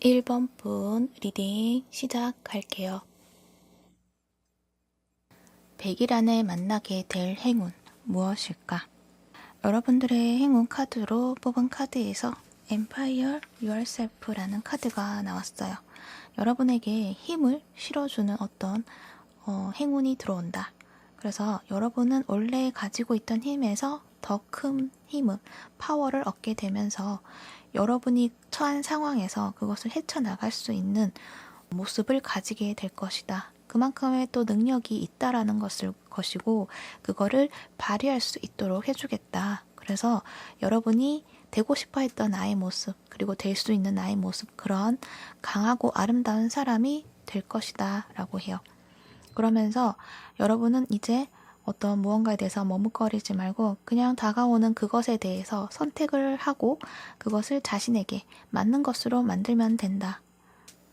1번 분 리딩 시작할게요. 100일 안에 만나게 될 행운 무엇일까? 여러분들의 행운 카드로 뽑은 카드에서 Empire Yourself라는 카드가 나왔어요. 여러분에게 힘을 실어주는 어떤 행운이 들어온다. 그래서 여러분은 원래 가지고 있던 힘에서 더 큰 힘을, 파워를 얻게 되면서 여러분이 처한 상황에서 그것을 헤쳐나갈 수 있는 모습을 가지게 될 것이다. 그만큼의 또 능력이 있다라는 것이고 그거를 발휘할 수 있도록 해주겠다. 그래서 여러분이 되고 싶어 했던 나의 모습, 그리고 될 수 있는 나의 모습, 그런 강하고 아름다운 사람이 될 것이다 라고 해요. 그러면서 여러분은 이제 어떤 무언가에 대해서 머뭇거리지 말고 그냥 다가오는 그것에 대해서 선택을 하고 그것을 자신에게 맞는 것으로 만들면 된다.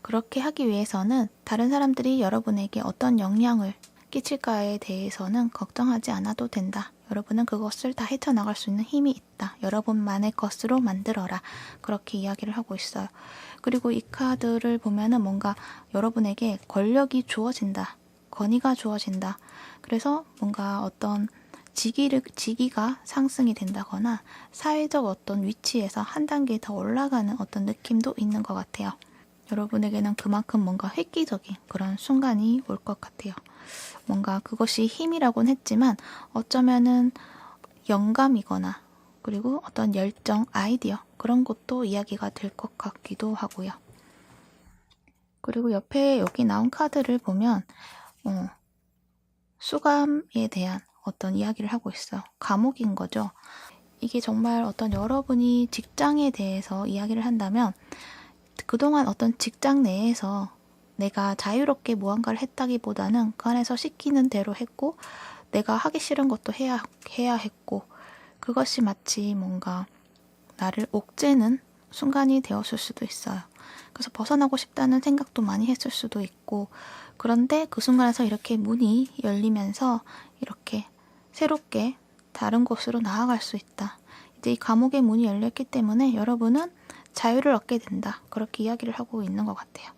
그렇게 하기 위해서는 다른 사람들이 여러분에게 어떤 영향을 끼칠까에 대해서는 걱정하지 않아도 된다. 여러분은 그것을 다 헤쳐나갈 수 있는 힘이 있다. 여러분만의 것으로 만들어라. 그렇게 이야기를 하고 있어요. 그리고 이 카드를 보면은 뭔가 여러분에게 권력이 주어진다. 권위가 주어진다. 그래서 뭔가 어떤 직위가 상승이 된다거나 사회적 어떤 위치에서 한 단계 더 올라가는 어떤 느낌도 있는 것 같아요. 여러분에게는 그만큼 뭔가 획기적인 그런 순간이 올 것 같아요. 뭔가 그것이 힘이라고는 했지만 어쩌면은 영감이거나 그리고 어떤 열정, 아이디어 그런 것도 이야기가 될 것 같기도 하고요. 그리고 옆에 여기 나온 카드를 보면 수감에 대한 어떤 이야기를 하고 있어요. 감옥인 거죠. 이게 정말 어떤 여러분이 직장에 대해서 이야기를 한다면 그동안 어떤 직장 내에서 내가 자유롭게 무언가를 했다기보다는 그 안에서 시키는 대로 했고 내가 하기 싫은 것도 해야 했고 그것이 마치 뭔가 나를 옥죄는 순간이 되었을 수도 있어요. 그래서 벗어나고 싶다는 생각도 많이 했을 수도 있고 그런데 그 순간에서 이렇게 문이 열리면서 이렇게 새롭게 다른 곳으로 나아갈 수 있다. 이제 이 감옥의 문이 열렸기 때문에 여러분은 자유를 얻게 된다. 그렇게 이야기를 하고 있는 것 같아요.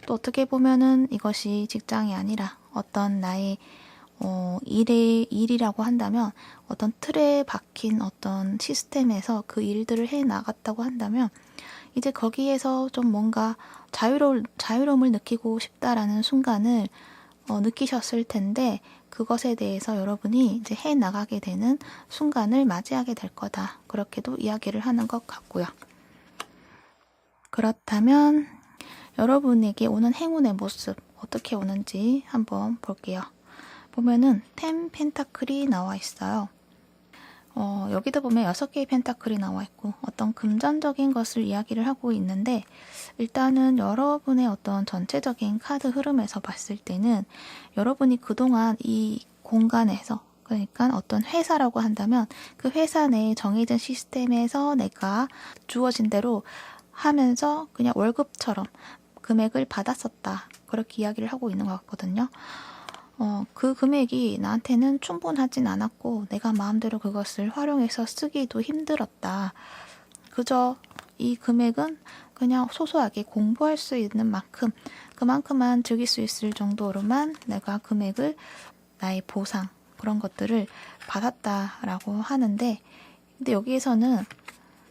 또 어떻게 보면은 이것이 직장이 아니라 어떤 나의 일이라고 한다면 어떤 틀에 박힌 어떤 시스템에서 그 일들을 해 나갔다고 한다면 이제 거기에서 좀 뭔가 자유로움을 느끼고 싶다라는 순간을 느끼셨을 텐데 그것에 대해서 여러분이 이제 해 나가게 되는 순간을 맞이하게 될 거다. 그렇게도 이야기를 하는 것 같고요. 그렇다면 여러분에게 오는 행운의 모습 어떻게 오는지 한번 볼게요. 보면은 10 펜타클이 나와 있어요. 여기도 보면 6개의 펜타클이 나와 있고 어떤 금전적인 것을 이야기를 하고 있는데 일단은 여러분의 어떤 전체적인 카드 흐름에서 봤을 때는 여러분이 그동안 이 공간에서 그러니까 어떤 회사라고 한다면 그 회사 내에 정해진 시스템에서 내가 주어진 대로 하면서 그냥 월급처럼 금액을 받았었다. 그렇게 이야기를 하고 있는 것 같거든요. 그 금액이 나한테는 충분하진 않았고 내가 마음대로 그것을 활용해서 쓰기도 힘들었다. 그저 이 금액은 그냥 소소하게 공부할 수 있는 만큼 그만큼만 즐길 수 있을 정도로만 내가 금액을 나의 보상 그런 것들을 받았다라고 하는데 근데 여기에서는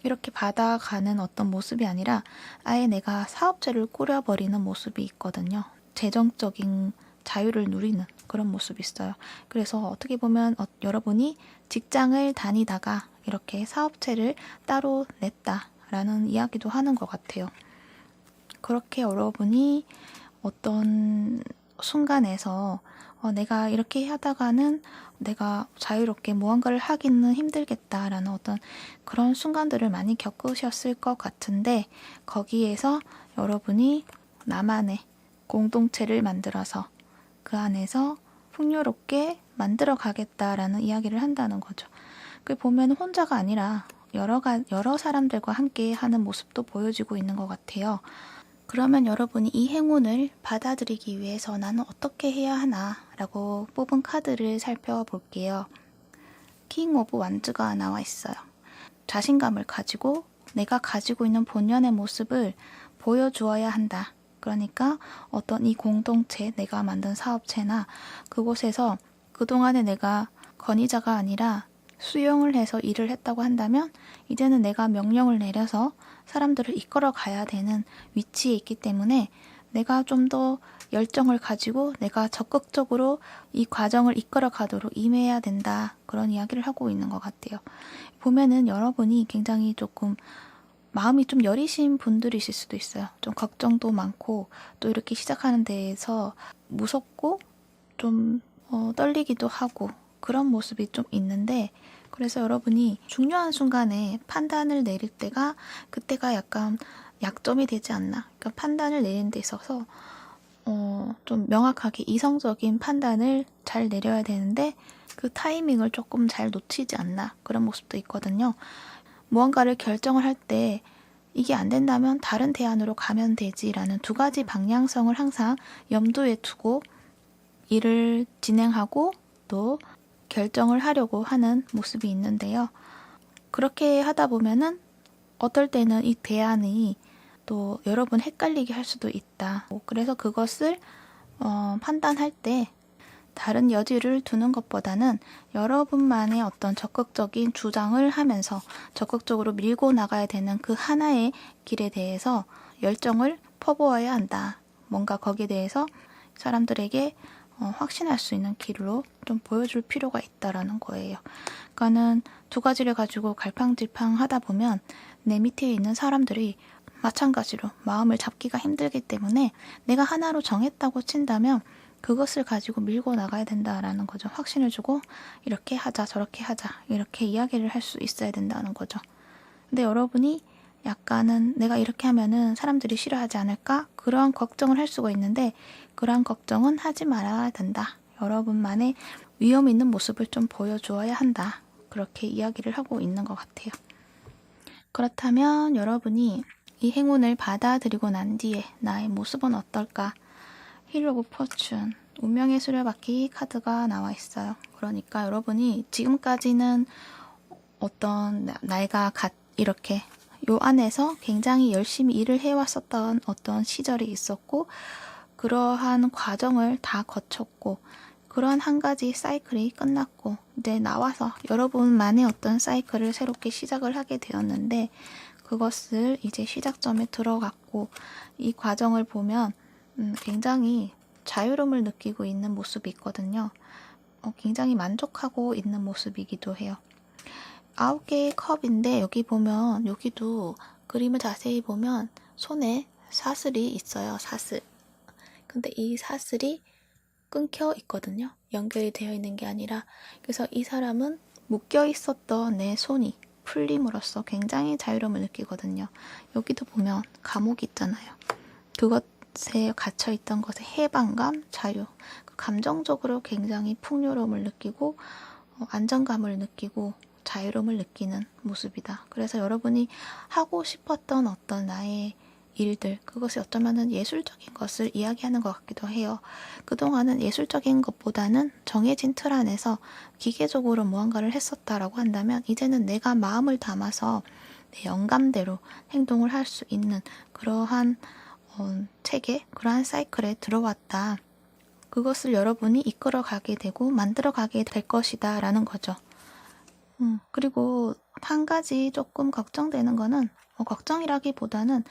이렇게 받아가는 어떤 모습이 아니라 아예 내가 사업체를 꾸려버리는 모습이 있거든요. 재정적인 자유를 누리는 그런 모습이 있어요. 그래서 어떻게 보면 여러분이 직장을 다니다가 이렇게 사업체를 따로 냈다라는 이야기도 하는 것 같아요. 그렇게 여러분이 어떤 순간에서 내가 이렇게 하다가는 내가 자유롭게 무언가를 하기는 힘들겠다라는 어떤 그런 순간들을 많이 겪으셨을 것 같은데 거기에서 여러분이 나만의 공동체를 만들어서 그 안에서 풍요롭게 만들어 가겠다라는 이야기를 한다는 거죠. 그 보면 혼자가 아니라 여러 사람들과 함께 하는 모습도 보여지고 있는 것 같아요. 그러면 여러분이 이 행운을 받아들이기 위해서 나는 어떻게 해야 하나 라고 뽑은 카드를 살펴볼게요. 킹 오브 완즈가 나와 있어요. 자신감을 가지고 내가 가지고 있는 본연의 모습을 보여주어야 한다. 그러니까 어떤 이 공동체, 내가 만든 사업체나 그곳에서 그동안에 내가 건의자가 아니라 수용을 해서 일을 했다고 한다면 이제는 내가 명령을 내려서 사람들을 이끌어 가야 되는 위치에 있기 때문에 내가 좀 더 열정을 가지고 내가 적극적으로 이 과정을 이끌어 가도록 임해야 된다. 그런 이야기를 하고 있는 것 같아요. 보면은 여러분이 굉장히 조금 마음이 좀 여리신 분들이실 수도 있어요. 좀 걱정도 많고 또 이렇게 시작하는 데에서 무섭고 좀 떨리기도 하고 그런 모습이 좀 있는데, 그래서 여러분이 중요한 순간에 판단을 내릴 때가 그때가 약간 약점이 되지 않나. 그러니까 판단을 내리는 데 있어서 좀 명확하게 이성적인 판단을 잘 내려야 되는데 그 타이밍을 조금 잘 놓치지 않나. 그런 모습도 있거든요. 무언가를 결정을 할 때 이게 안 된다면 다른 대안으로 가면 되지라는 두 가지 방향성을 항상 염두에 두고 일을 진행하고 또 결정을 하려고 하는 모습이 있는데요. 그렇게 하다 보면은 어떨 때는 이 대안이 또 여러분 헷갈리게 할 수도 있다. 그래서 그것을 판단할 때 다른 여지를 두는 것보다는 여러분만의 어떤 적극적인 주장을 하면서 적극적으로 밀고 나가야 되는 그 하나의 길에 대해서 열정을 퍼부어야 한다. 뭔가 거기에 대해서 사람들에게 확신할 수 있는 길로 좀 보여줄 필요가 있다라는 거예요. 그러니까는 두 가지를 가지고 갈팡질팡 하다 보면 내 밑에 있는 사람들이 마찬가지로 마음을 잡기가 힘들기 때문에 내가 하나로 정했다고 친다면 그것을 가지고 밀고 나가야 된다라는 거죠. 확신을 주고 이렇게 하자 저렇게 하자 이렇게 이야기를 할 수 있어야 된다는 거죠. 근데 여러분이 약간은 내가 이렇게 하면은 사람들이 싫어하지 않을까? 그러한 걱정을 할 수가 있는데 그러한 걱정은 하지 말아야 된다. 여러분만의 위험 있는 모습을 좀 보여주어야 한다. 그렇게 이야기를 하고 있는 것 같아요. 그렇다면 여러분이 이 행운을 받아들이고 난 뒤에 나의 모습은 어떨까? 힐 오브 포춘, 운명의 수레바퀴 카드가 나와 있어요. 그러니까 여러분이 지금까지는 어떤 내가 이렇게 요 안에서 굉장히 열심히 일을 해왔었던 어떤 시절이 있었고 그러한 과정을 다 거쳤고 그런 한 가지 사이클이 끝났고 이제 나와서 여러분만의 어떤 사이클을 새롭게 시작을 하게 되었는데 그것을 이제 시작점에 들어갔고 이 과정을 보면 굉장히 자유로움을 느끼고 있는 모습이 있거든요. 굉장히 만족하고 있는 모습이기도 해요. 9개의 컵인데 여기 보면 여기도 그림을 자세히 보면 손에 사슬이 있어요. 사슬. 근데 이 사슬이 끊겨 있거든요. 연결이 되어 있는 게 아니라. 그래서 이 사람은 묶여 있었던 내 손이 풀림으로써 굉장히 자유로움을 느끼거든요. 여기도 보면 감옥이 있잖아요. 그것에 갇혀있던 것의 해방감, 자유, 감정적으로 굉장히 풍요로움을 느끼고 안정감을 느끼고 자유로움을 느끼는 모습이다. 그래서 여러분이 하고 싶었던 어떤 나의 일들, 그것이 어쩌면은 예술적인 것을 이야기하는 것 같기도 해요. 그동안은 예술적인 것보다는 정해진 틀 안에서 기계적으로 무언가를 했었다라고 한다면 이제는 내가 마음을 담아서 내 영감대로 행동을 할 수 있는 그러한 체계, 그러한 사이클에 들어왔다. 그것을 여러분이 이끌어가게 되고 만들어가게 될 것이다 라는 거죠. 그리고 한 가지 조금 걱정되는 거는 걱정이라기보다는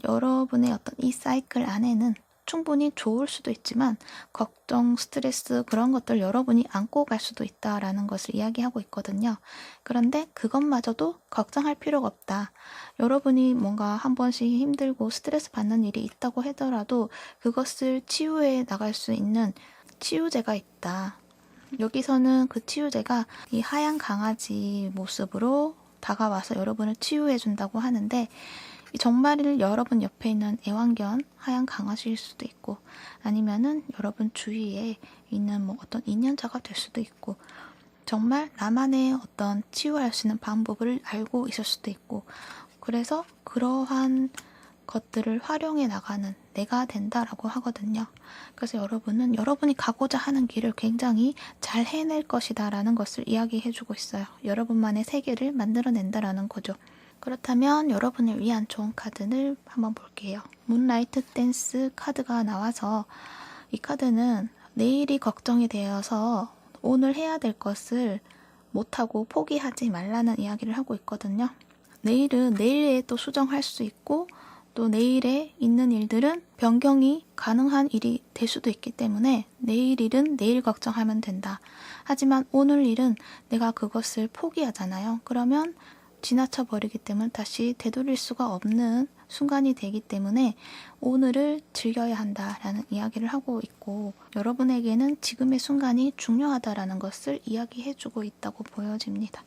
여러분의 어떤 이 사이클 안에는 충분히 좋을 수도 있지만 걱정, 스트레스 그런 것들 여러분이 안고 갈 수도 있다라는 것을 이야기하고 있거든요. 그런데 그것마저도 걱정할 필요가 없다. 여러분이 뭔가 한 번씩 힘들고 스트레스 받는 일이 있다고 하더라도 그것을 치유해 나갈 수 있는 치유제가 있다. 여기서는 그 치유제가 이 하얀 강아지 모습으로 다가와서 여러분을 치유해 준다고 하는데 정말 여러분 옆에 있는 애완견 하얀 강아지일 수도 있고 아니면은 여러분 주위에 있는 뭐 어떤 인연자가 될 수도 있고 정말 나만의 어떤 치유할 수 있는 방법을 알고 있을 수도 있고 그래서 그러한 것들을 활용해 나가는 내가 된다라고 하거든요. 그래서 여러분은 여러분이 가고자 하는 길을 굉장히 잘 해낼 것이다 라는 것을 이야기해주고 있어요. 여러분만의 세계를 만들어낸다라는 거죠. 그렇다면 여러분을 위한 좋은 카드를 한번 볼게요. 문라이트 댄스 카드가 나와서 이 카드는 내일이 걱정이 되어서 오늘 해야 될 것을 못하고 포기하지 말라는 이야기를 하고 있거든요. 내일은 내일에 또 수정할 수 있고 또 내일에 있는 일들은 변경이 가능한 일이 될 수도 있기 때문에 내일 일은 내일 걱정하면 된다. 하지만 오늘 일은 내가 그것을 포기하잖아요. 그러면 지나쳐 버리기 때문에 다시 되돌릴 수가 없는 순간이 되기 때문에 오늘을 즐겨야 한다라는 이야기를 하고 있고 여러분에게는 지금의 순간이 중요하다라는 것을 이야기해주고 있다고 보여집니다.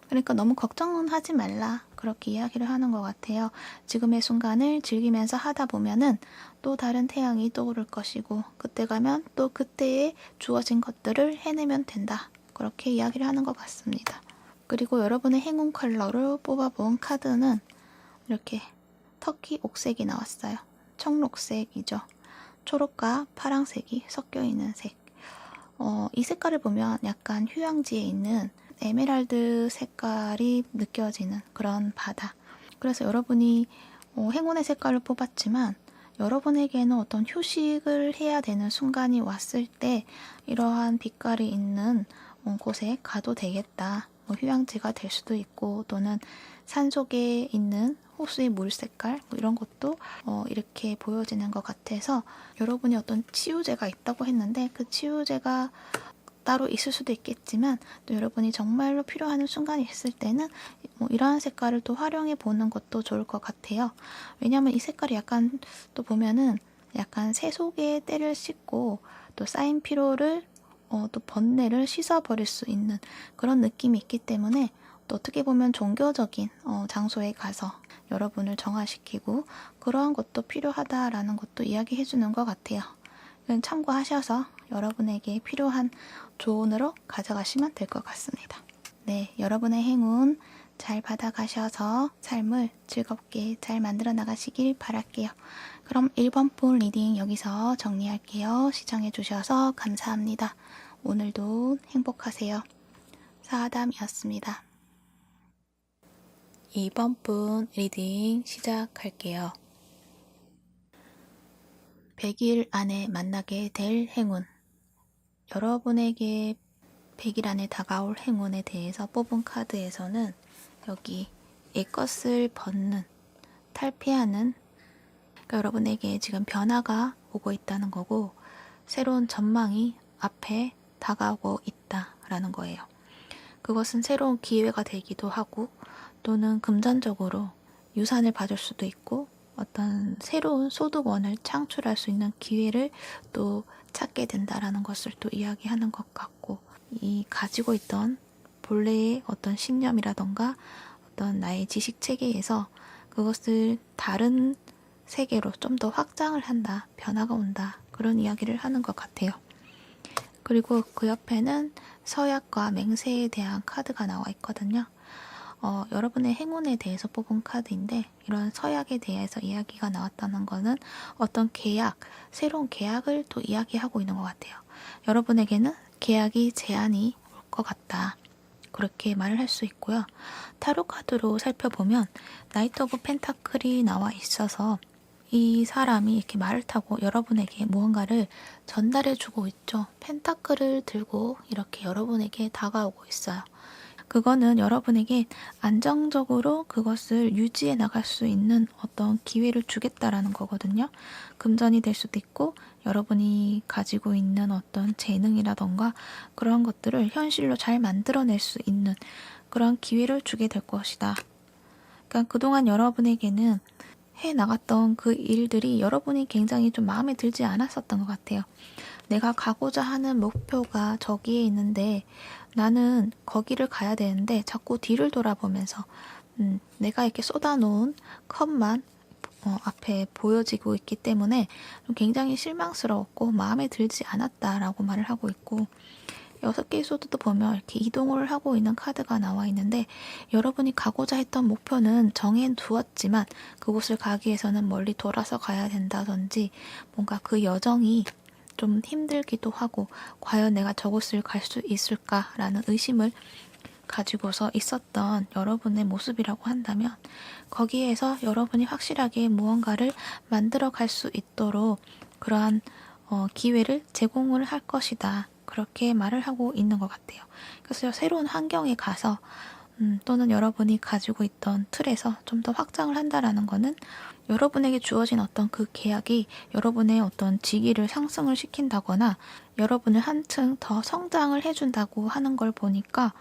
그러니까 너무 걱정은 하지 말라 그렇게 이야기를 하는 것 같아요. 지금의 순간을 즐기면서 하다 보면은 또 다른 태양이 떠오를 것이고 그때 가면 또 그때에 주어진 것들을 해내면 된다. 그렇게 이야기를 하는 것 같습니다. 그리고 여러분의 행운 컬러로 뽑아본 카드는 이렇게 터키 옥색이 나왔어요. 청록색이죠. 초록과 파랑색이 섞여 있는 색. 이 색깔을 보면 약간 휴양지에 있는 에메랄드 색깔이 느껴지는 그런 바다. 그래서 여러분이 행운의 색깔을 뽑았지만 여러분에게는 어떤 휴식을 해야 되는 순간이 왔을 때 이러한 빛깔이 있는 곳에 가도 되겠다. 휴양지가 될 수도 있고 또는 산속에 있는 호수의 물 색깔 이런 것도 이렇게 보여지는 것 같아서 여러분이 어떤 치유제가 있다고 했는데 그 치유제가 따로 있을 수도 있겠지만 또 여러분이 정말로 필요한 순간이 있을 때는 이러한 색깔을 또 활용해 보는 것도 좋을 것 같아요. 왜냐하면 이 색깔이 약간 또 보면은 약간 세속의 때를 씻고 또 쌓인 피로를 또 번뇌를 씻어버릴 수 있는 그런 느낌이 있기 때문에 또 어떻게 보면 종교적인 장소에 가서 여러분을 정화시키고 그러한 것도 필요하다라는 것도 이야기해 주는 것 같아요. 이건 참고하셔서 여러분에게 필요한 조언으로 가져가시면 될 것 같습니다. 네, 여러분의 행운 잘 받아가셔서 삶을 즐겁게 잘 만들어 나가시길 바랄게요. 그럼 1번 분 리딩 여기서 정리할게요. 시청해주셔서 감사합니다. 오늘도 행복하세요. 사아담이었습니다. 2번 분 리딩 시작할게요. 100일 안에 만나게 될 행운. 여러분에게 100일 안에 다가올 행운에 대해서 뽑은 카드에서는 여기 옛것을 벗는, 탈피하는, 그러니까 여러분에게 지금 변화가 오고 있다는 거고 새로운 전망이 앞에 다가오고 있다라는 거예요. 그것은 새로운 기회가 되기도 하고 또는 금전적으로 유산을 받을 수도 있고 어떤 새로운 소득원을 창출할 수 있는 기회를 또 찾게 된다라는 것을 또 이야기하는 것 같고 이 가지고 있던 본래의 어떤 신념이라던가 어떤 나의 지식 체계에서 그것을 다른 세계로 좀 더 확장을 한다, 변화가 온다 그런 이야기를 하는 것 같아요. 그리고 그 옆에는 서약과 맹세에 대한 카드가 나와 있거든요. 여러분의 행운에 대해서 뽑은 카드인데 이런 서약에 대해서 이야기가 나왔다는 거는 어떤 계약, 새로운 계약을 또 이야기하고 있는 것 같아요. 여러분에게는 계약이 제한이 올 것 같다. 그렇게 말을 할 수 있고요. 타로 카드로 살펴보면 나이트 오브 펜타클이 나와 있어서 이 사람이 이렇게 말을 타고 여러분에게 무언가를 전달해주고 있죠. 펜타클을 들고 이렇게 여러분에게 다가오고 있어요. 그거는 여러분에게 안정적으로 그것을 유지해 나갈 수 있는 어떤 기회를 주겠다라는 거거든요. 금전이 될 수도 있고 여러분이 가지고 있는 어떤 재능이라던가 그런 것들을 현실로 잘 만들어낼 수 있는 그런 기회를 주게 될 것이다. 그러니까 그동안 여러분에게는 해나갔던 그 일들이 여러분이 굉장히 좀 마음에 들지 않았었던 것 같아요. 내가 가고자 하는 목표가 저기에 있는데 나는 거기를 가야 되는데 자꾸 뒤를 돌아보면서 내가 이렇게 쏟아놓은 컵만 앞에 보여지고 있기 때문에 좀 굉장히 실망스러웠고 마음에 들지 않았다라고 말을 하고 있고 6개의 소드도 보면 이렇게 이동을 하고 있는 카드가 나와 있는데 여러분이 가고자 했던 목표는 정해두었지만 그곳을 가기 위해서는 멀리 돌아서 가야 된다든지 뭔가 그 여정이 좀 힘들기도 하고 과연 내가 저곳을 갈 수 있을까라는 의심을 가지고서 있었던 여러분의 모습이라고 한다면 거기에서 여러분이 확실하게 무언가를 만들어 갈 수 있도록 그러한 기회를 제공을 할 것이다. 그렇게 말을 하고 있는 것 같아요. 그래서 새로운 환경에 가서 또는 여러분이 가지고 있던 틀에서 좀 더 확장을 한다라는 거는 여러분에게 주어진 어떤 그 계약이 여러분의 어떤 직위를 상승을 시킨다거나 여러분을 한층 더 성장을 해준다고 하는 걸 보니까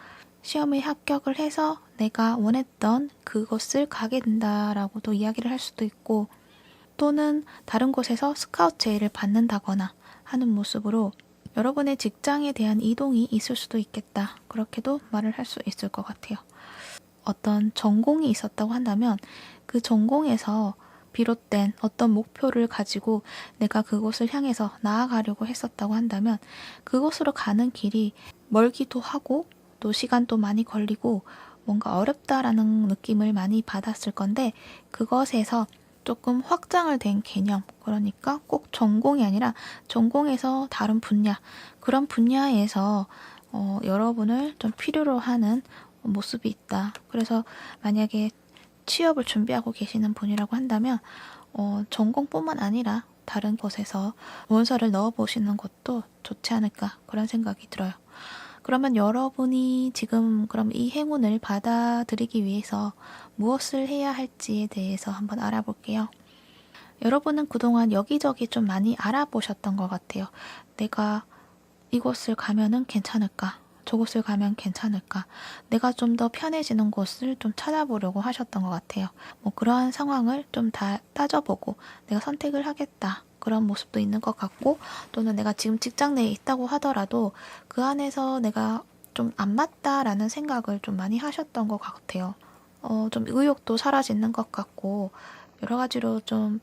시험에 합격을 해서 내가 원했던 그곳을 가게 된다라고도 이야기를 할 수도 있고 또는 다른 곳에서 스카우트 제의를 받는다거나 하는 모습으로 여러분의 직장에 대한 이동이 있을 수도 있겠다. 그렇게도 말을 할 수 있을 것 같아요. 어떤 전공이 있었다고 한다면 그 전공에서 비롯된 어떤 목표를 가지고 내가 그곳을 향해서 나아가려고 했었다고 한다면 그곳으로 가는 길이 멀기도 하고 또 시간도 많이 걸리고 뭔가 어렵다라는 느낌을 많이 받았을 건데 그것에서 조금 확장을 된 개념, 그러니까 꼭 전공이 아니라 전공에서 다른 분야, 그런 분야에서 여러분을 좀 필요로 하는 모습이 있다. 그래서 만약에 취업을 준비하고 계시는 분이라고 한다면 전공뿐만 아니라 다른 곳에서 원서를 넣어보시는 것도 좋지 않을까 그런 생각이 들어요. 그러면 여러분이 지금 그럼 이 행운을 받아들이기 위해서 무엇을 해야 할지에 대해서 한번 알아볼게요. 여러분은 그동안 여기저기 좀 많이 알아보셨던 것 같아요. 내가 이곳을 가면은 괜찮을까? 저곳을 가면 괜찮을까? 내가 좀 더 편해지는 곳을 좀 찾아보려고 하셨던 것 같아요. 뭐 그러한 상황을 좀 다 따져보고 내가 선택을 하겠다. 그런 모습도 있는 것 같고 또는 내가 지금 직장 내에 있다고 하더라도 그 안에서 내가 좀 안 맞다라는 생각을 좀 많이 하셨던 것 같아요. 좀 의욕도 사라지는 것 같고 여러 가지로 좀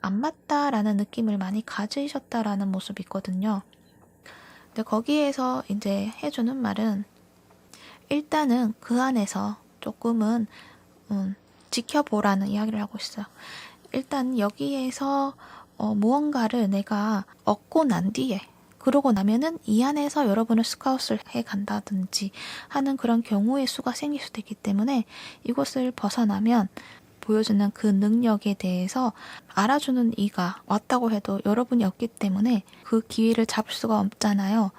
안 맞다라는 느낌을 많이 가지셨다라는 모습이 있거든요. 근데 거기에서 이제 해주는 말은 일단은 그 안에서 조금은 지켜보라는 이야기를 하고 있어요. 일단 여기에서 무언가를 내가 얻고 난 뒤에 그러고 나면은 이 안에서 여러분을 스카웃을 해 간다든지 하는 그런 경우의 수가 생길 수도 있기 때문에 이곳을 벗어나면 보여주는 그 능력에 대해서 알아주는 이가 왔다고 해도 여러분이 없기 때문에 그 기회를 잡을 수가 없잖아요.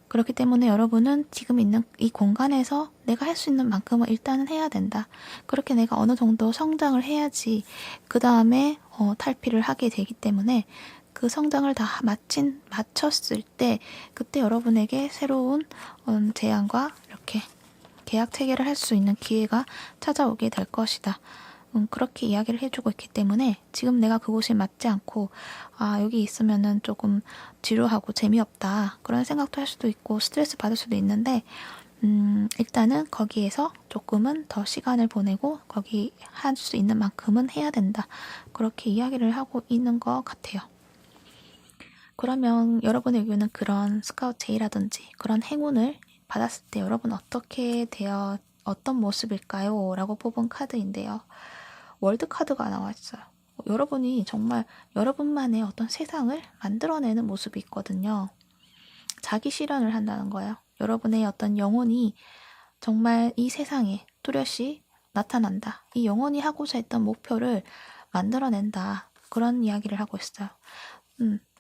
그렇기 때문에 여러분은 지금 있는 이 공간에서 내가 할 수 있는 만큼은 일단은 해야 된다. 그렇게 내가 어느 정도 성장을 해야지 그 다음에 탈피를 하게 되기 때문에 그 성장을 다 마쳤을 때 그때 여러분에게 새로운 제안과 이렇게 계약 체결을 할 수 있는 기회가 찾아오게 될 것이다. 그렇게 이야기를 해주고 있기 때문에 지금 내가 그곳에 맞지 않고 여기 있으면은 조금 지루하고 재미없다 그런 생각도 할 수도 있고 스트레스 받을 수도 있는데 일단은 거기에서 조금은 더 시간을 보내고 거기 할 수 있는 만큼은 해야 된다 그렇게 이야기를 하고 있는 것 같아요. 그러면 여러분에게는 그런 스카우트 제의라든지 그런 행운을 받았을 때 여러분 어떻게 어떤 모습일까요? 라고 뽑은 카드인데요. 월드 카드가 나와 있어요. 여러분이 정말 여러분만의 어떤 세상을 만들어내는 모습이 있거든요. 자기 실현을 한다는 거예요. 여러분의 어떤 영혼이 정말 이 세상에 뚜렷이 나타난다. 이 영혼이 하고자 했던 목표를 만들어낸다. 그런 이야기를 하고 있어요.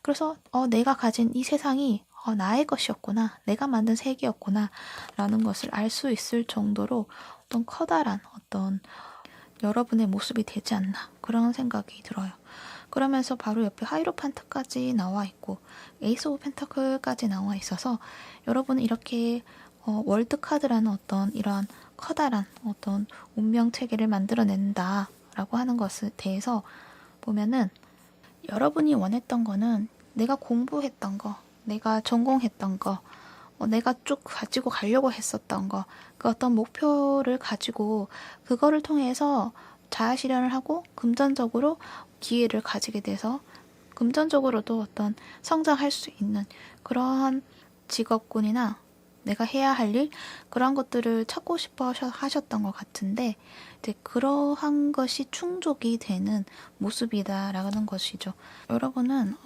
그래서 내가 가진 이 세상이 나의 것이었구나. 내가 만든 세계였구나. 라는 것을 알 수 있을 정도로 어떤 커다란 어떤 여러분의 모습이 되지 않나 그런 생각이 들어요. 그러면서 바로 옆에 하이로판트까지 나와 있고 에이스 오브 펜터클까지 나와 있어서 여러분은 이렇게 월드카드라는 어떤 이러한 커다란 어떤 운명 체계를 만들어낸다 라고 하는 것에 대해서 보면은 여러분이 원했던 거는 내가 공부했던 거, 내가 전공했던 거, 내가 쭉 가지고 가려고 했었던 거, 그 어떤 목표를 가지고 그거를 통해서 자아 실현을 하고 금전적으로 기회를 가지게 돼서 금전적으로도 어떤 성장할 수 있는 그러한 직업군이나 내가 해야 할 일, 그런 것들을 찾고 싶어 하셨던 것 같은데 이제 그러한 것이 충족이 되는 모습이다라는 것이죠. 여러분은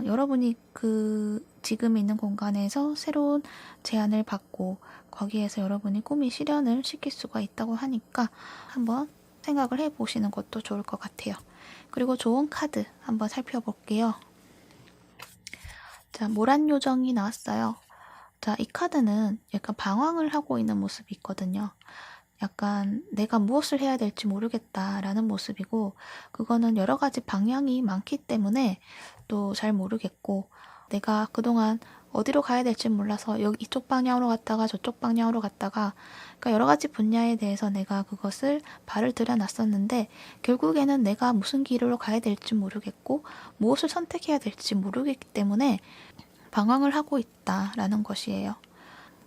여러분이 그 지금 있는 공간에서 새로운 제안을 받고 거기에서 여러분이 꿈이 실현을 시킬 수가 있다고 하니까 한번 생각을 해보시는 것도 좋을 것 같아요. 그리고 좋은 카드 한번 살펴볼게요. 자, 모란 요정이 나왔어요. 자, 이 카드는 약간 방황을 하고 있는 모습이 있거든요. 약간 내가 무엇을 해야 될지 모르겠다라는 모습이고, 그거는 여러 가지 방향이 많기 때문에 또 잘 모르겠고, 내가 그동안 어디로 가야 될지 몰라서 여기 이쪽 방향으로 갔다가 저쪽 방향으로 갔다가, 그러니까 여러 가지 분야에 대해서 내가 그것을 발을 들여놨었는데 결국에는 내가 무슨 길로 가야 될지 모르겠고 무엇을 선택해야 될지 모르겠기 때문에 방황을 하고 있다라는 것이에요.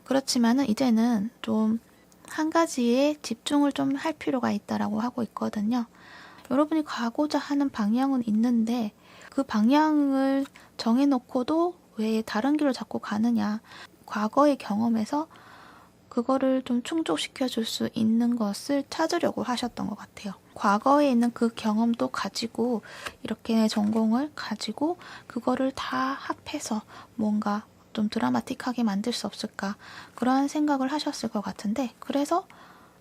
그렇지만은 이제는 좀 한 가지에 집중을 좀 할 필요가 있다라고 하고 있거든요. 여러분이 가고자 하는 방향은 있는데 그 방향을 정해놓고도 왜 다른 길로 자꾸 가느냐. 과거의 경험에서 그거를 좀 충족시켜 줄 수 있는 것을 찾으려고 하셨던 것 같아요. 과거에 있는 그 경험도 가지고 이렇게 전공을 가지고 그거를 다 합해서 뭔가 좀 드라마틱하게 만들 수 없을까 그러한 생각을 하셨을 것 같은데 그래서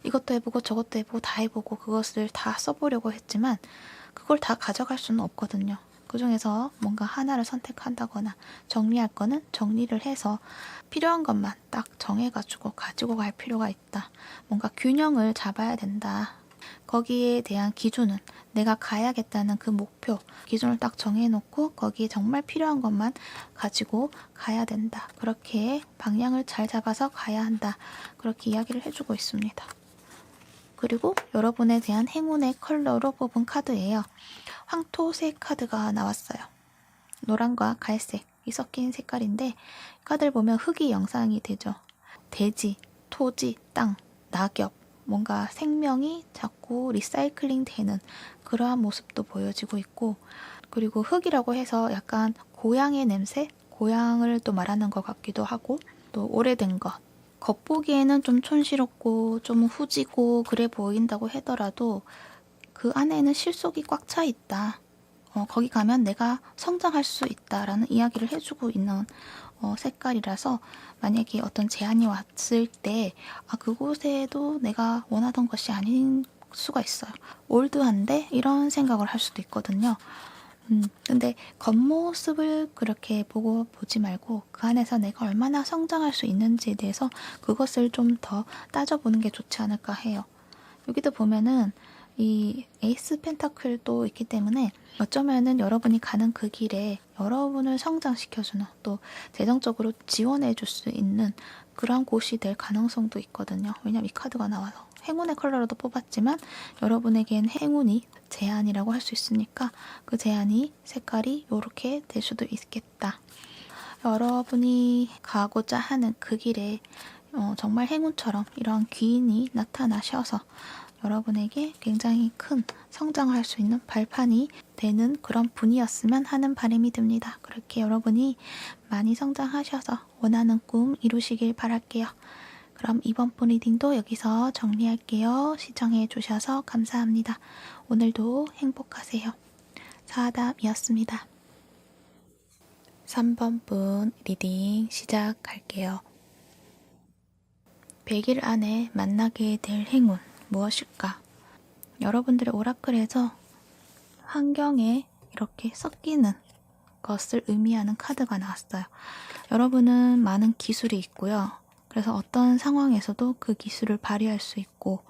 이것도 해보고 저것도 해보고 다 해보고 그것을 다 써보려고 했지만 그걸 다 가져갈 수는 없거든요. 그 중에서 뭔가 하나를 선택한다거나 정리할 거는 정리를 해서 필요한 것만 딱 정해가지고 가지고 갈 필요가 있다. 뭔가 균형을 잡아야 된다. 거기에 대한 기준은 내가 가야겠다는 그 목표, 기준을 딱 정해놓고 거기에 정말 필요한 것만 가지고 가야 된다. 그렇게 방향을 잘 잡아서 가야 한다. 그렇게 이야기를 해주고 있습니다. 그리고 여러분에 대한 행운의 컬러로 뽑은 카드예요. 황토색 카드가 나왔어요. 노란과 갈색이 섞인 색깔인데 카드를 보면 흙이 영상이 되죠. 대지, 토지, 땅, 낙엽, 뭔가 생명이 자꾸 리사이클링 되는 그러한 모습도 보여지고 있고 그리고 흙이라고 해서 약간 고향의 냄새? 고향을 또 말하는 것 같기도 하고 또 오래된 것 겉보기에는 좀 촌스럽고 좀 후지고 그래 보인다고 하더라도 그 안에는 실속이 꽉 차 있다. 거기 가면 내가 성장할 수 있다라는 이야기를 해주고 있는 색깔이라서 만약에 어떤 제안이 왔을 때 그곳에도 내가 원하던 것이 아닌 수가 있어요. 올드한데 이런 생각을 할 수도 있거든요. 근데 겉모습을 그렇게 보지 말고 그 안에서 내가 얼마나 성장할 수 있는지에 대해서 그것을 좀 더 따져보는 게 좋지 않을까 해요. 여기도 보면은 이 에이스 펜타클도 있기 때문에 어쩌면은 여러분이 가는 그 길에 여러분을 성장시켜주는 또 재정적으로 지원해줄 수 있는 그런 곳이 될 가능성도 있거든요. 왜냐면 이 카드가 나와서 행운의 컬러로도 뽑았지만 여러분에겐 행운이 제안이라고 할 수 있으니까 그 제안이 색깔이 이렇게 될 수도 있겠다. 여러분이 가고자 하는 그 길에 정말 행운처럼 이런 귀인이 나타나셔서 여러분에게 굉장히 큰 성장할 수 있는 발판이 되는 그런 분이었으면 하는 바람이 듭니다. 그렇게 여러분이 많이 성장하셔서 원하는 꿈 이루시길 바랄게요. 그럼 이번 분 리딩도 여기서 정리할게요. 시청해 주셔서 감사합니다. 오늘도 행복하세요. 사담이었습니다. 3번 분 리딩 시작할게요. 100일 안에 만나게 될 행운 무엇일까? 여러분들의 오라클에서 환경에 이렇게 섞이는 것을 의미하는 카드가 나왔어요. 여러분은 많은 기술이 있고요. 그래서 어떤 상황에서도 그 기술을 발휘할 수 있고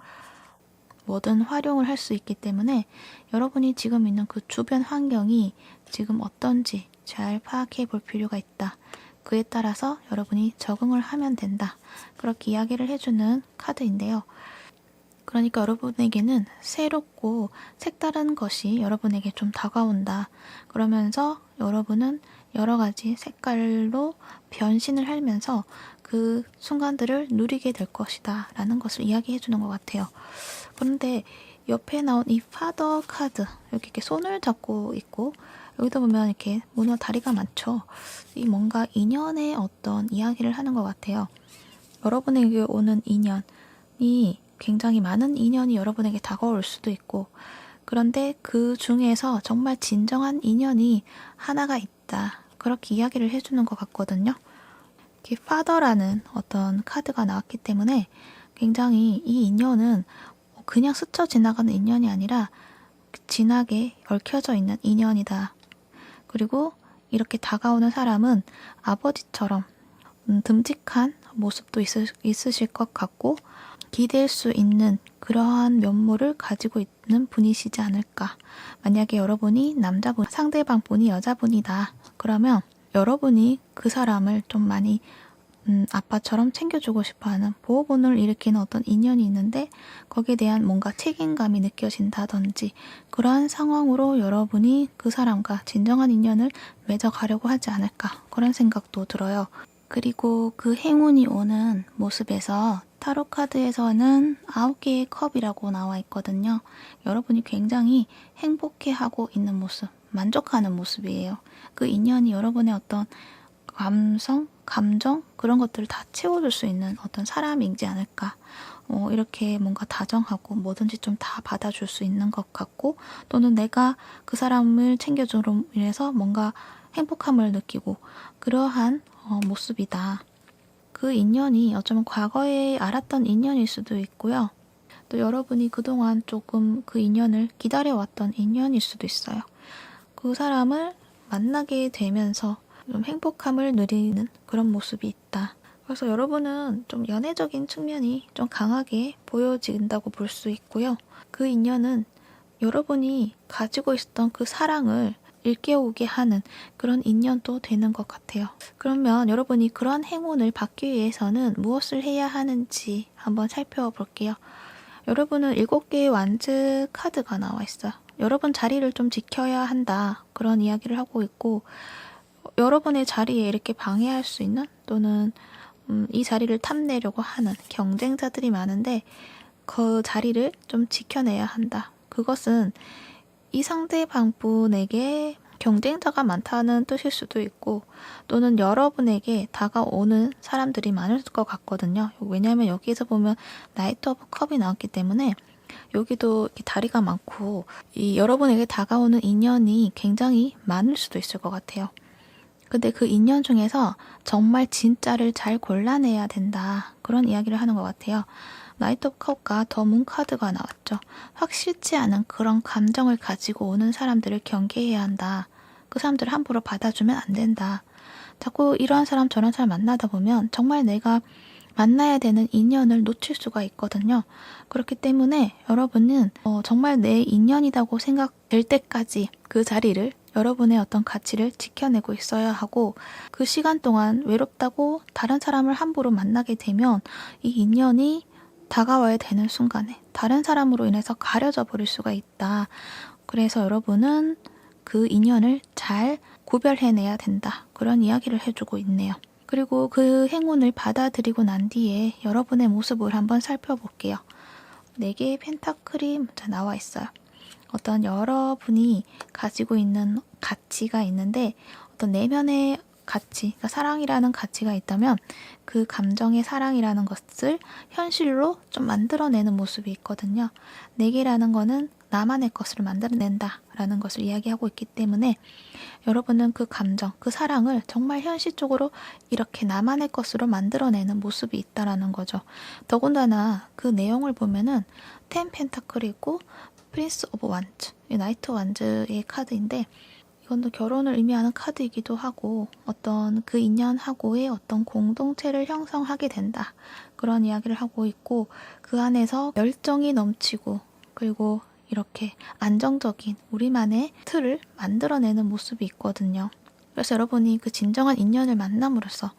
뭐든 활용을 할 수 있기 때문에 여러분이 지금 있는 그 주변 환경이 지금 어떤지 잘 파악해 볼 필요가 있다. 그에 따라서 여러분이 적응을 하면 된다. 그렇게 이야기를 해주는 카드인데요. 그러니까 여러분에게는 새롭고 색다른 것이 여러분에게 좀 다가온다. 그러면서 여러분은 여러 가지 색깔로 변신을 하면서 그 순간들을 누리게 될 것이다. 라는 것을 이야기해 주는 것 같아요. 그런데 옆에 나온 이 파더 카드, 이렇게 손을 잡고 있고 여기다 보면 이렇게 문어 다리가 많죠. 이 뭔가 인연의 어떤 이야기를 하는 것 같아요. 여러분에게 오는 인연이 굉장히 많은 인연이 여러분에게 다가올 수도 있고 그런데 그 중에서 정말 진정한 인연이 하나가 있다. 그렇게 이야기를 해주는 것 같거든요. 이렇게 father라는 어떤 카드가 나왔기 때문에 굉장히 이 인연은 그냥 스쳐 지나가는 인연이 아니라 진하게 얽혀져 있는 인연이다. 그리고 이렇게 다가오는 사람은 아버지처럼 듬직한 모습도 있으실 것 같고 기댈 수 있는 그러한 면모를 가지고 있는 분이시지 않을까. 만약에 여러분이 남자분, 상대방분이 여자분이다. 그러면 여러분이 그 사람을 좀 많이 아빠처럼 챙겨주고 싶어하는 보호본을 일으키는 어떤 인연이 있는데 거기에 대한 뭔가 책임감이 느껴진다든지 그러한 상황으로 여러분이 그 사람과 진정한 인연을 맺어가려고 하지 않을까 그런 생각도 들어요. 그리고 그 행운이 오는 모습에서 타로 카드에서는 9개의 컵이라고 나와 있거든요. 여러분이 굉장히 행복해하고 있는 모습, 만족하는 모습이에요. 그 인연이 여러분의 어떤 감정 그런 것들을 다 채워줄 수 있는 어떤 사람이지 않을까. 이렇게 뭔가 다정하고 뭐든지 좀 다 받아줄 수 있는 것 같고 또는 내가 그 사람을 챙겨줌으로 인해서 뭔가 행복함을 느끼고 그러한 모습이다. 그 인연이 어쩌면 과거에 알았던 인연일 수도 있고요. 또 여러분이 그동안 조금 그 인연을 기다려왔던 인연일 수도 있어요. 그 사람을 만나게 되면서 좀 행복함을 누리는 그런 모습이 있다. 그래서 여러분은 좀 연애적인 측면이 좀 강하게 보여진다고 볼 수 있고요. 그 인연은 여러분이 가지고 있었던 그 사랑을 일깨우게 하는 그런 인연도 되는 것 같아요. 그러면 여러분이 그런 행운을 받기 위해서는 무엇을 해야 하는지 한번 살펴볼게요. 여러분은 7개의 완즈 카드가 나와 있어요. 여러분 자리를 좀 지켜야 한다. 그런 이야기를 하고 있고 여러분의 자리에 이렇게 방해할 수 있는 또는 이 자리를 탐내려고 하는 경쟁자들이 많은데 그 자리를 좀 지켜내야 한다. 그것은 이 상대방분에게 경쟁자가 많다는 뜻일 수도 있고 또는 여러분에게 다가오는 사람들이 많을 것 같거든요. 왜냐하면 여기에서 보면 나이트 오브 컵이 나왔기 때문에 여기도 이렇게 다리가 많고 이 여러분에게 다가오는 인연이 굉장히 많을 수도 있을 것 같아요. 근데 그 인연 중에서 정말 진짜를 잘 골라내야 된다. 그런 이야기를 하는 것 같아요. 나이트 오브 컵과 더 문 카드가 나왔죠. 확실치 않은 그런 감정을 가지고 오는 사람들을 경계해야 한다. 그 사람들을 함부로 받아주면 안 된다. 자꾸 이런 사람 저런 사람 만나다 보면 정말 내가 만나야 되는 인연을 놓칠 수가 있거든요. 그렇기 때문에 여러분은 정말 내 인연이라고 생각될 때까지 그 자리를 여러분의 어떤 가치를 지켜내고 있어야 하고 그 시간 동안 외롭다고 다른 사람을 함부로 만나게 되면 이 인연이 다가와야 되는 순간에 다른 사람으로 인해서 가려져 버릴 수가 있다. 그래서 여러분은 그 인연을 잘 구별해내야 된다. 그런 이야기를 해주고 있네요. 그리고 그 행운을 받아들이고 난 뒤에 여러분의 모습을 한번 살펴볼게요. 4개의 펜타클이 먼저 나와 있어요. 어떤 여러분이 가지고 있는 가치가 있는데 어떤 내면의 가치, 그러니까 사랑이라는 가치가 있다면 그 감정의 사랑이라는 것을 현실로 좀 만들어내는 모습이 있거든요. 내게라는 거는 나만의 것을 만들어낸다 라는 것을 이야기하고 있기 때문에 여러분은 그 감정, 그 사랑을 정말 현실적으로 이렇게 나만의 것으로 만들어내는 모습이 있다라는 거죠. 더군다나 그 내용을 보면은 10 펜타클이 있고 프린스 오브 완즈, 나이트 완즈의 카드인데 이건 결혼을 의미하는 카드이기도 하고 어떤 그 인연하고의 어떤 공동체를 형성하게 된다. 그런 이야기를 하고 있고 그 안에서 열정이 넘치고 그리고 이렇게 안정적인 우리만의 틀을 만들어내는 모습이 있거든요. 그래서 여러분이 그 진정한 인연을 만남으로써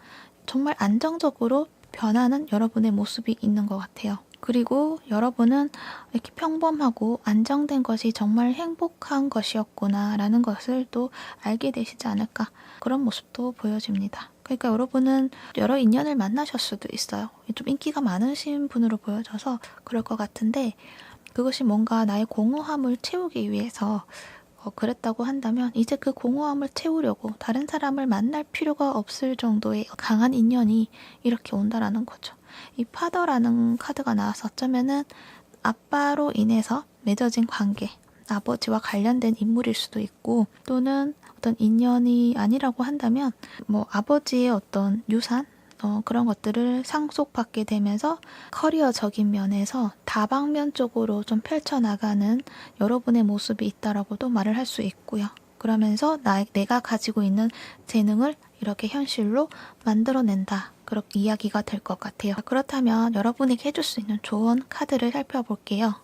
정말 안정적으로 변하는 여러분의 모습이 있는 것 같아요. 그리고 여러분은 이렇게 평범하고 안정된 것이 정말 행복한 것이었구나 라는 것을 또 알게 되시지 않을까 그런 모습도 보여집니다. 그러니까 여러분은 여러 인연을 만나셨을 수도 있어요. 좀 인기가 많으신 분으로 보여져서 그럴 것 같은데 그것이 뭔가 나의 공허함을 채우기 위해서 그랬다고 한다면 이제 그 공허함을 채우려고 다른 사람을 만날 필요가 없을 정도의 강한 인연이 이렇게 온다라는 거죠. 이 파더라는 카드가 나와서 어쩌면은 아빠로 인해서 맺어진 관계, 아버지와 관련된 인물일 수도 있고 또는 어떤 인연이 아니라고 한다면 뭐 아버지의 어떤 유산 그런 것들을 상속받게 되면서 커리어적인 면에서 다방면적으로 좀 펼쳐나가는 여러분의 모습이 있다라고도 말을 할 수 있고요. 그러면서 내가 가지고 있는 재능을 이렇게 현실로 만들어낸다. 그렇게 이야기가 될 것 같아요. 그렇다면 여러분에게 해줄 수 있는 조언 카드를 살펴볼게요.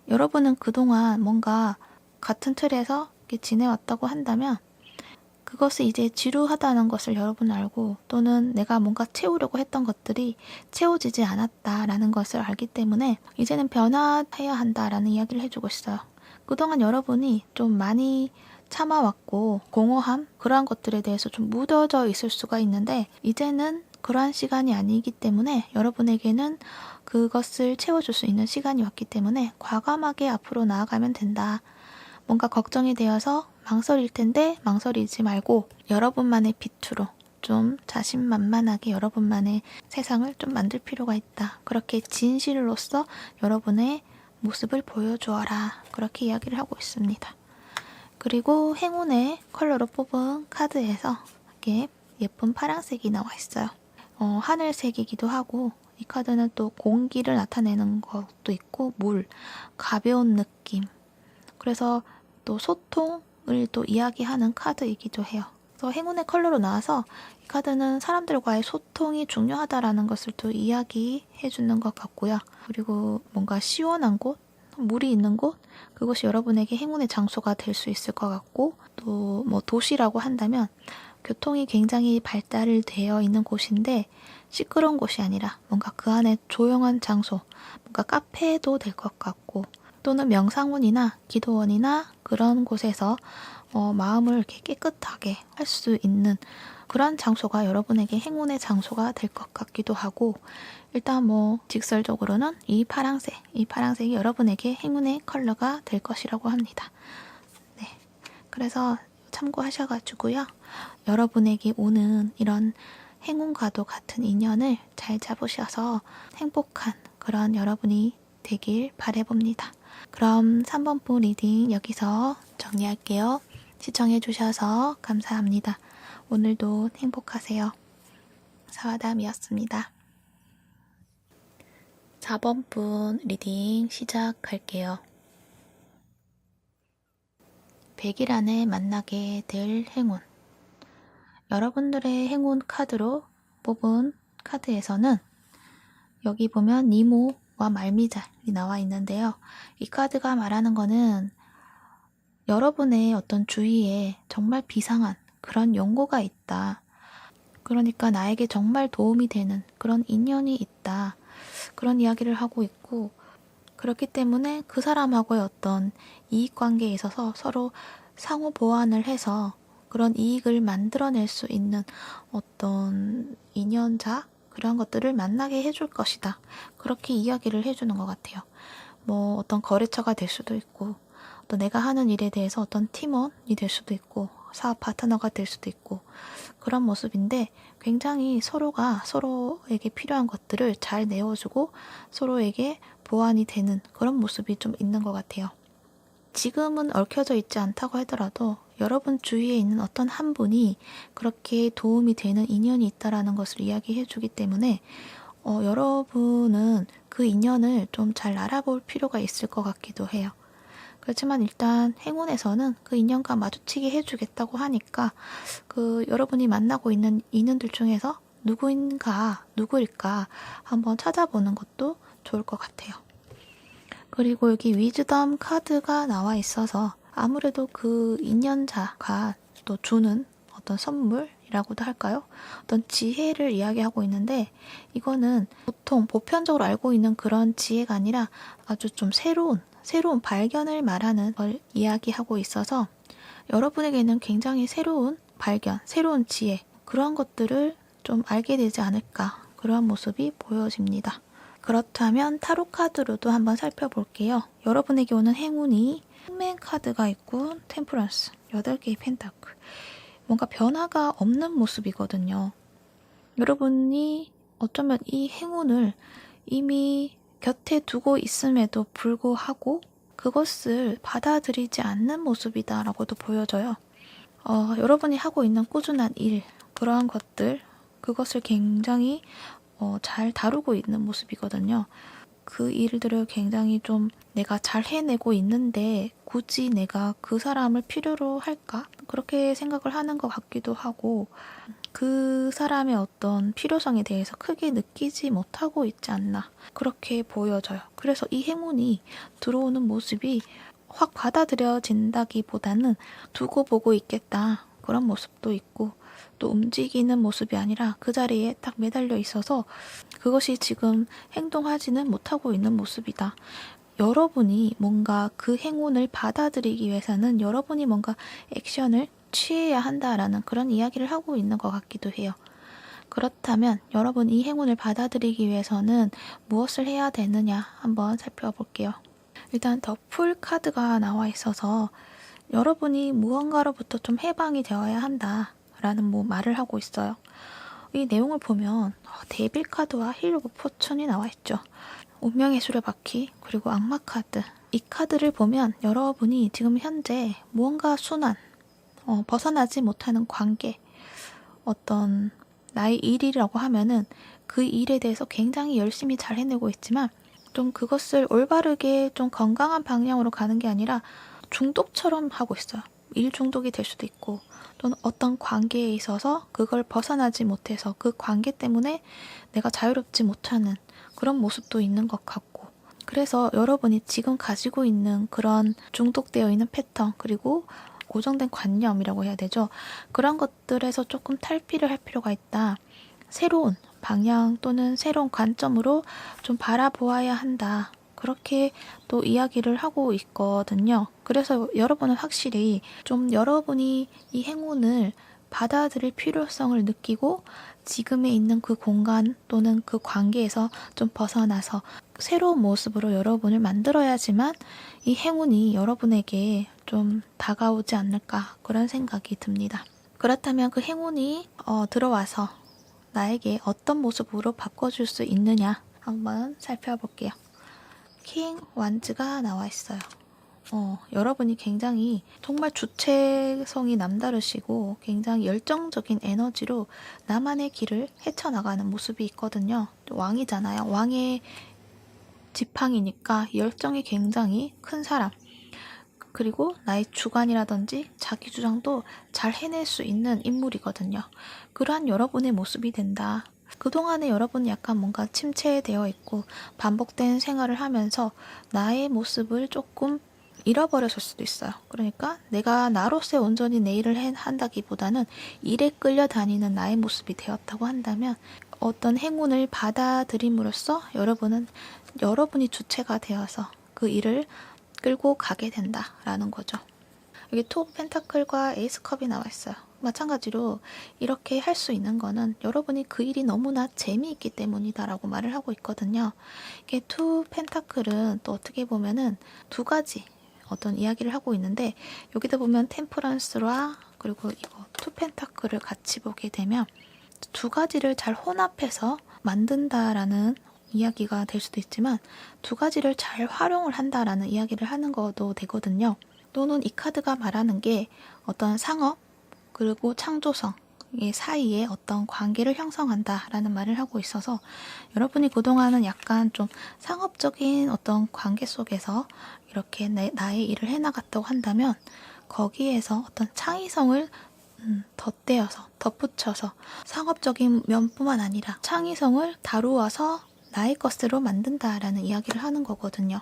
여러분은 그동안 뭔가 같은 틀에서 이렇게 지내왔다고 한다면 그것이 이제 지루하다는 것을 여러분 알고 또는 내가 뭔가 채우려고 했던 것들이 채워지지 않았다라는 것을 알기 때문에 이제는 변화해야 한다라는 이야기를 해주고 있어요. 그동안 여러분이 좀 많이 참아왔고 공허함 그러한 것들에 대해서 좀 묻어져 있을 수가 있는데 이제는 그러한 시간이 아니기 때문에 여러분에게는 그것을 채워줄 수 있는 시간이 왔기 때문에 과감하게 앞으로 나아가면 된다. 뭔가 걱정이 되어서 망설일 텐데 망설이지 말고 여러분만의 빛으로 좀 자신만만하게 여러분만의 세상을 좀 만들 필요가 있다. 그렇게 진실로서 여러분의 모습을 보여주어라. 그렇게 이야기를 하고 있습니다. 그리고 행운의 컬러로 뽑은 카드에서 이렇게 예쁜 파란색이 나와 있어요. 하늘색이기도 하고 이 카드는 또 공기를 나타내는 것도 있고 물, 가벼운 느낌. 그래서 또 소통을 또 이야기하는 카드이기도 해요. 그래서 행운의 컬러로 나와서 이 카드는 사람들과의 소통이 중요하다라는 것을 또 이야기해 주는 것 같고요. 그리고 뭔가 시원한 곳, 물이 있는 곳, 그것이 여러분에게 행운의 장소가 될 수 있을 것 같고 또 뭐 도시라고 한다면 교통이 굉장히 발달을 되어 있는 곳인데 시끄러운 곳이 아니라 뭔가 그 안에 조용한 장소, 뭔가 카페도 될 것 같고 또는 명상원이나 기도원이나 그런 곳에서 마음을 이렇게 깨끗하게 할 수 있는 그런 장소가 여러분에게 행운의 장소가 될 것 같기도 하고 일단 뭐 직설적으로는 이 파랑색이 여러분에게 행운의 컬러가 될 것이라고 합니다. 네, 그래서 참고하셔가지고요. 여러분에게 오는 이런 행운과도 같은 인연을 잘 잡으셔서 행복한 그런 여러분이 되길 바라봅니다. 그럼 3번분 리딩 여기서 정리할게요. 시청해주셔서 감사합니다. 오늘도 행복하세요. 사와담이었습니다. 4번분 리딩 시작할게요. 100일 안에 만나게 될 행운. 여러분들의 행운 카드로 뽑은 카드에서는 여기 보면 니모와 말미잘이 나와 있는데요. 이 카드가 말하는 거는 여러분의 어떤 주위에 정말 비상한 그런 연고가 있다. 그러니까 나에게 정말 도움이 되는 그런 인연이 있다. 그런 이야기를 하고 있고 그렇기 때문에 그 사람하고의 어떤 이익관계에 있어서 서로 상호 보완을 해서 그런 이익을 만들어낼 수 있는 어떤 인연자 그런 것들을 만나게 해줄 것이다. 그렇게 이야기를 해주는 것 같아요. 뭐 어떤 거래처가 될 수도 있고 또 내가 하는 일에 대해서 어떤 팀원이 될 수도 있고 사업 파트너가 될 수도 있고 그런 모습인데 굉장히 서로가 서로에게 필요한 것들을 잘 내어주고 서로에게 보완이 되는 그런 모습이 좀 있는 것 같아요. 지금은 얽혀져 있지 않다고 하더라도 여러분 주위에 있는 어떤 한 분이 그렇게 도움이 되는 인연이 있다라는 것을 이야기해 주기 때문에 여러분은 그 인연을 좀 잘 알아볼 필요가 있을 것 같기도 해요. 그렇지만 일단 행운에서는 그 인연과 마주치게 해주겠다고 하니까 그 여러분이 만나고 있는 인연들 중에서 누구일까 한번 찾아보는 것도 좋을 것 같아요. 그리고 여기 위즈덤 카드가 나와 있어서 아무래도 그 인연자가 또 주는 어떤 선물이라고도 할까요? 어떤 지혜를 이야기하고 있는데 이거는 보통 보편적으로 알고 있는 그런 지혜가 아니라 아주 좀 새로운 발견을 말하는 걸 이야기하고 있어서 여러분에게는 굉장히 새로운 발견, 새로운 지혜 그런 것들을 좀 알게 되지 않을까 그런 모습이 보여집니다. 그렇다면 타로 카드로도 한번 살펴볼게요. 여러분에게 오는 행운이 흑맨 카드가 있고 템퍼런스, 8개의 펜타클 뭔가 변화가 없는 모습이거든요. 여러분이 어쩌면 이 행운을 이미 곁에 두고 있음에도 불구하고 그것을 받아들이지 않는 모습이다라고도 보여져요. 여러분이 하고 있는 꾸준한 일, 그러한 것들, 그것을 굉장히 잘 다루고 있는 모습이거든요. 그 일들을 굉장히 좀 내가 잘 해내고 있는데 굳이 내가 그 사람을 필요로 할까? 그렇게 생각을 하는 것 같기도 하고, 그 사람의 어떤 필요성에 대해서 크게 느끼지 못하고 있지 않나, 그렇게 보여져요. 그래서 이 행운이 들어오는 모습이 확 받아들여진다기보다는 두고 보고 있겠다, 그런 모습도 있고, 또 움직이는 모습이 아니라 그 자리에 딱 매달려 있어서 그것이 지금 행동하지는 못하고 있는 모습이다. 여러분이 뭔가 그 행운을 받아들이기 위해서는 여러분이 뭔가 액션을 취해야 한다라는 그런 이야기를 하고 있는 것 같기도 해요. 그렇다면 여러분, 이 행운을 받아들이기 위해서는 무엇을 해야 되느냐 한번 살펴볼게요. 일단 더 풀 카드가 나와 있어서 여러분이 무언가로부터 좀 해방이 되어야 한다라는 말을 하고 있어요. 이 내용을 보면 데빌 카드와 힐 오브 포춘이 나와 있죠. 운명의 수레바퀴, 그리고 악마 카드. 이 카드를 보면 여러분이 지금 현재 무언가 순환, 벗어나지 못하는 관계, 어떤 나의 일이라고 하면은 그 일에 대해서 굉장히 열심히 잘 해내고 있지만 좀 그것을 올바르게 좀 건강한 방향으로 가는 게 아니라 중독처럼 하고 있어요. 일 중독이 될 수도 있고, 또는 어떤 관계에 있어서 그걸 벗어나지 못해서 그 관계 때문에 내가 자유롭지 못하는 그런 모습도 있는 것 같고, 그래서 여러분이 지금 가지고 있는 그런 중독되어 있는 패턴, 그리고 고정된 관념이라고 해야 되죠. 그런 것들에서 조금 탈피를 할 필요가 있다. 새로운 방향 또는 새로운 관점으로 좀 바라보아야 한다. 그렇게 또 이야기를 하고 있거든요. 그래서 여러분은 확실히 좀 여러분이 이 행운을 받아들일 필요성을 느끼고 지금에 있는 그 공간 또는 그 관계에서 좀 벗어나서 새로운 모습으로 여러분을 만들어야지만 이 행운이 여러분에게 좀 다가오지 않을까, 그런 생각이 듭니다. 그렇다면 그 행운이 들어와서 나에게 어떤 모습으로 바꿔줄 수 있느냐 한번 살펴볼게요. 킹 완즈가 나와 있어요. 여러분이 굉장히 정말 주체성이 남다르시고 굉장히 열정적인 에너지로 나만의 길을 헤쳐나가는 모습이 있거든요. 왕이잖아요. 왕의 지팡이니까 열정이 굉장히 큰 사람. 그리고 나의 주관이라든지 자기 주장도 잘 해낼 수 있는 인물이거든요. 그러한 여러분의 모습이 된다. 그동안에 여러분은 약간 뭔가 침체되어 있고 반복된 생활을 하면서 나의 모습을 조금 잃어버렸을 수도 있어요. 그러니까 내가 나로서의 온전히 내 일을 한다기보다는 일에 끌려다니는 나의 모습이 되었다고 한다면 어떤 행운을 받아들임으로써 여러분은 여러분이 주체가 되어서 그 일을 끌고 가게 된다라는 거죠. 여기 투 펜타클과 에이스 컵이 나와 있어요. 마찬가지로 이렇게 할 수 있는 거는 여러분이 그 일이 너무나 재미있기 때문이다라고 말을 하고 있거든요. 이게 투 펜타클은 또 어떻게 보면은 두 가지 어떤 이야기를 하고 있는데, 여기다 보면 템퍼런스와 그리고 이거 투 펜타클을 같이 보게 되면 두 가지를 잘 혼합해서 만든다라는 이야기가 될 수도 있지만 두 가지를 잘 활용을 한다라는 이야기를 하는 것도 되거든요. 또는 이 카드가 말하는 게 어떤 상업 그리고 창조성 사이에 어떤 관계를 형성한다라는 말을 하고 있어서 여러분이 그동안은 약간 좀 상업적인 어떤 관계 속에서 이렇게 나의 일을 해나갔다고 한다면 거기에서 어떤 창의성을 덧대어서 덧붙여서 상업적인 면뿐만 아니라 창의성을 다루어서 나의 것으로 만든다라는 이야기를 하는 거거든요.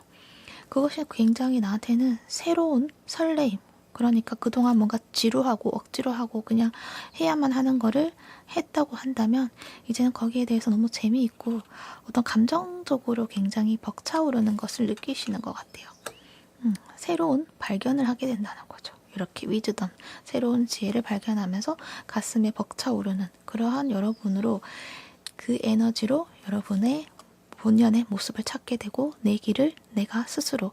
그것이 굉장히 나한테는 새로운 설레임, 그러니까 그동안 뭔가 지루하고 억지로 하고 그냥 해야만 하는 거를 했다고 한다면 이제는 거기에 대해서 너무 재미있고 어떤 감정적으로 굉장히 벅차오르는 것을 느끼시는 것 같아요. 새로운 발견을 하게 된다는 거죠. 이렇게 위즈덤, 새로운 지혜를 발견하면서 가슴에 벅차오르는 그러한 여러분으로 그 에너지로 여러분의 본연의 모습을 찾게 되고 내 길을 내가 스스로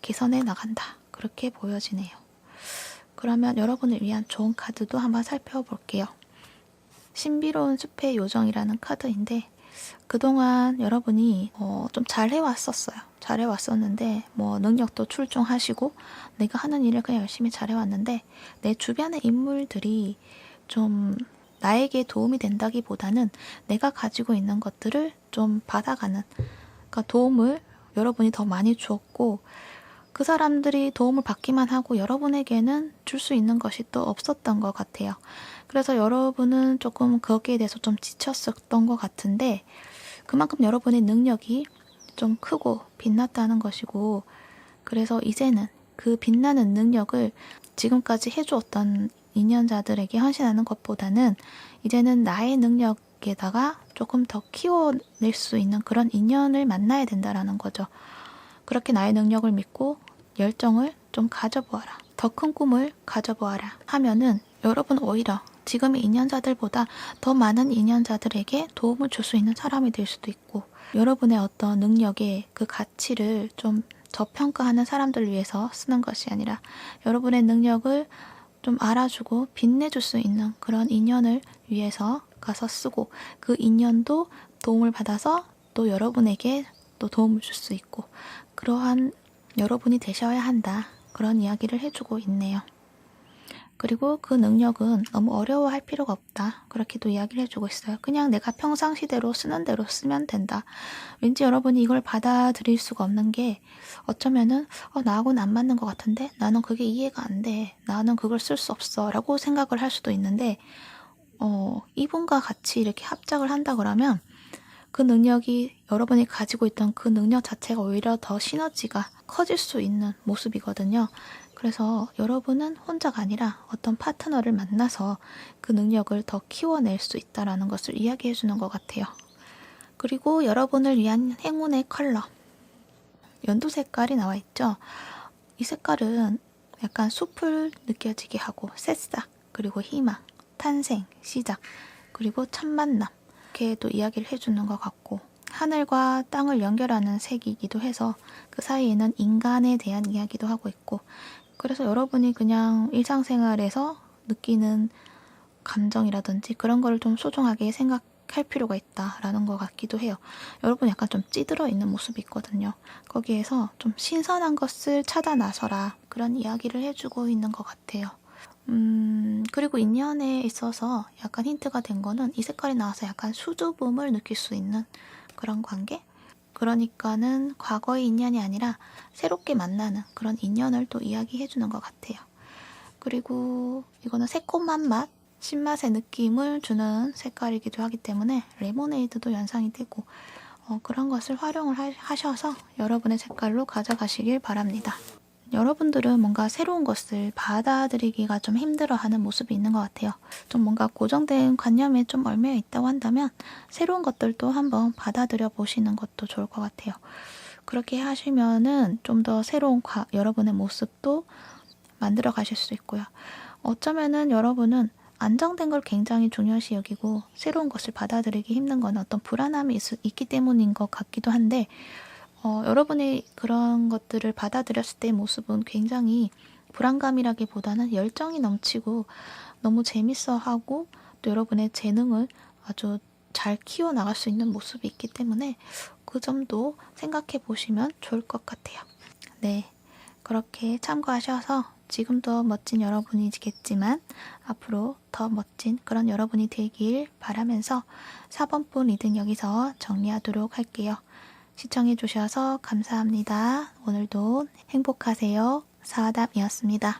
개선해 나간다. 그렇게 보여지네요. 그러면 여러분을 위한 좋은 카드도 한번 살펴볼게요. 신비로운 숲의 요정이라는 카드인데 그동안 여러분이 좀 잘 해왔었어요. 잘해왔었는데 뭐 능력도 출중하시고 내가 하는 일을 그냥 열심히 잘해왔는데 내 주변의 인물들이 좀 나에게 도움이 된다기보다는 내가 가지고 있는 것들을 좀 받아가는, 그러니까 도움을 여러분이 더 많이 주었고 그 사람들이 도움을 받기만 하고 여러분에게는 줄 수 있는 것이 또 없었던 것 같아요. 그래서 여러분은 조금 거기에 대해서 좀 지쳤었던 것 같은데 그만큼 여러분의 능력이 좀 크고 빛났다는 것이고, 그래서 이제는 그 빛나는 능력을 지금까지 해주었던 인연자들에게 헌신하는 것보다는 이제는 나의 능력에다가 조금 더 키워낼 수 있는 그런 인연을 만나야 된다라는 거죠. 그렇게 나의 능력을 믿고 열정을 좀 가져보아라, 더 큰 꿈을 가져보아라 하면은 여러분 오히려 지금의 인연자들보다 더 많은 인연자들에게 도움을 줄 수 있는 사람이 될 수도 있고, 여러분의 어떤 능력의 그 가치를 좀 저평가하는 사람들을 위해서 쓰는 것이 아니라 여러분의 능력을 좀 알아주고 빛내줄 수 있는 그런 인연을 위해서 가서 쓰고, 그 인연도 도움을 받아서 또 여러분에게 또 도움을 줄 수 있고, 그러한 여러분이 되셔야 한다, 그런 이야기를 해주고 있네요. 그리고 그 능력은 너무 어려워할 필요가 없다, 그렇게도 이야기를 해주고 있어요. 그냥 내가 평상시대로 쓰는 대로 쓰면 된다. 왠지 여러분이 이걸 받아들일 수가 없는 게 어쩌면은 나하고는 안 맞는 것 같은데, 나는 그게 이해가 안 돼, 나는 그걸 쓸 수 없어 라고 생각을 할 수도 있는데 이분과 같이 이렇게 합작을 한다 그러면 그 능력이, 여러분이 가지고 있던 그 능력 자체가 오히려 더 시너지가 커질 수 있는 모습이거든요. 그래서 여러분은 혼자가 아니라 어떤 파트너를 만나서 그 능력을 더 키워낼 수 있다는 것을 이야기해 주는 것 같아요. 그리고 여러분을 위한 행운의 컬러, 연두 색깔이 나와 있죠. 이 색깔은 약간 숲을 느껴지게 하고 새싹, 그리고 희망, 탄생, 시작, 그리고 첫 만남, 이렇게도 이야기를 해주는 것 같고, 하늘과 땅을 연결하는 색이기도 해서 그 사이에는 인간에 대한 이야기도 하고 있고, 그래서 여러분이 그냥 일상생활에서 느끼는 감정이라든지 그런 걸 좀 소중하게 생각할 필요가 있다라는 것 같기도 해요. 여러분 약간 좀 찌들어 있는 모습이 있거든요. 거기에서 좀 신선한 것을 찾아 나서라, 그런 이야기를 해주고 있는 것 같아요. 그리고 인연에 있어서 약간 힌트가 된 거는 이 색깔이 나와서 약간 수줍음을 느낄 수 있는 그런 관계? 그러니까는 과거의 인연이 아니라 새롭게 만나는 그런 인연을 또 이야기해주는 것 같아요. 그리고 이거는 새콤한 맛, 신맛의 느낌을 주는 색깔이기도 하기 때문에 레모네이드도 연상이 되고 그런 것을 활용을 하셔서 여러분의 색깔로 가져가시길 바랍니다. 여러분들은 뭔가 새로운 것을 받아들이기가 좀 힘들어하는 모습이 있는 것 같아요. 좀 뭔가 고정된 관념에 좀 얽매여 있다고 한다면 새로운 것들도 한번 받아들여 보시는 것도 좋을 것 같아요. 그렇게 하시면은 좀 더 새로운 여러분의 모습도 만들어 가실 수 있고요. 어쩌면은 여러분은 안정된 걸 굉장히 중요시 여기고 새로운 것을 받아들이기 힘든 건 어떤 불안함이 있기 때문인 것 같기도 한데, 여러분이 그런 것들을 받아들였을 때의 모습은 굉장히 불안감이라기보다는 열정이 넘치고 너무 재밌어하고 또 여러분의 재능을 아주 잘 키워나갈 수 있는 모습이 있기 때문에 그 점도 생각해 보시면 좋을 것 같아요. 네, 그렇게 참고하셔서 지금도 멋진 여러분이겠지만 앞으로 더 멋진 그런 여러분이 되길 바라면서 4번분 리딩 여기서 정리하도록 할게요. 시청해주셔서 감사합니다. 오늘도 행복하세요. 사담이었습니다.